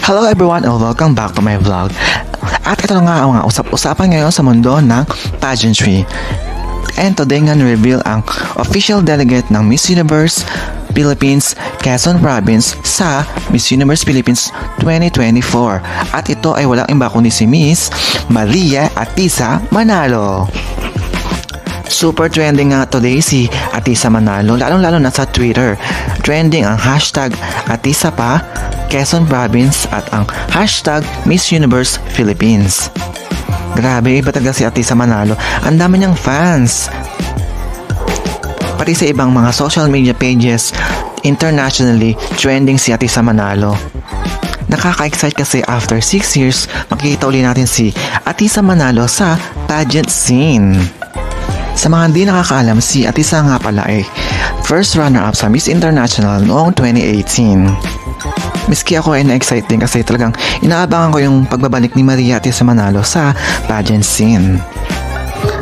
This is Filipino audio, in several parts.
Hello everyone and welcome back to my vlog. At ito na nga ang mga usap-usapan ngayon sa mundo ng pageantry. And today nga reveal ang official delegate ng Miss Universe Philippines Quezon Province sa Miss Universe Philippines 2024. At ito ay walang iba kundi si Miss Maria Atisa Manalo. Super trending nga today si Atisa Manalo, lalong-lalo na sa Twitter. Trending ang hashtag Atisa pa Quezon Province at ang hashtag Miss Universe Philippines. Grabe, iba talaga si Atisa Manalo. Ang dami niyang fans. Pati sa ibang mga social media pages, internationally, trending si Atisa Manalo. Nakaka-excite kasi after 6 years, makikita ulit natin si Atisa Manalo sa pageant scene. Sa mga hindi nakakaalam, si Atisa nga pala ay first runner-up sa Miss International noong 2018. Miski ako ay na-excite din kasi talagang inaabangan ko yung pagbabalik ni Maria Atisa Manalo sa pageant scene.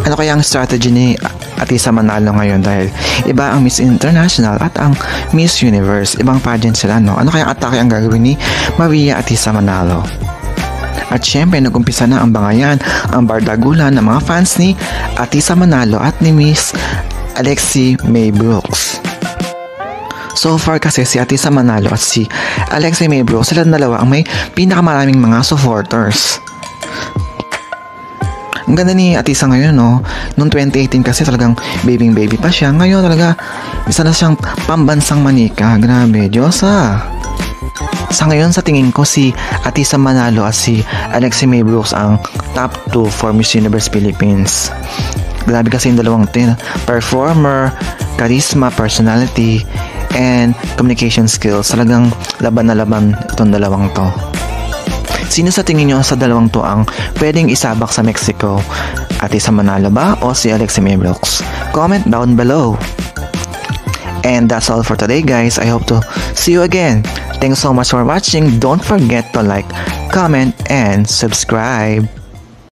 Ano kaya ang strategy ni Atisa Manalo ngayon dahil iba ang Miss International at ang Miss Universe. Ibang pageant sila, no? Ano kaya atake ang gagawin ni Maria Atisa Manalo? At syempre, nag-umpisa na ang bangayan, ang bardagulan ng mga fans ni Atisa Manalo at ni Miss Alexi May Brooks. So far kasi si Atisa Manalo at si Alexi May Brooks, sila dalawa ang may pinakamaraming mga supporters. Ang ganda ni Atisa ngayon, no? Noong 2018 kasi talagang baby pa siya. Ngayon talaga, isa na siyang pambansang manika. Grabe, Diyosa! Sa ngayon, sa tingin ko, si Atisa Manalo at si Alexi May Brooks ang top 2 for Miss Universe Philippines. Grabe kasi yung dalawang performer, charisma, personality, and communication skills. Talagang laban na laban itong dalawang to. Sino sa tingin nyo sa dalawang to ang pwedeng isabak sa Mexico? Atisa Manalo ba o si Alexi May Brooks? Comment down below. And that's all for today, guys. I hope to see you again. Thanks so much for watching. Don't forget to like, comment, and subscribe.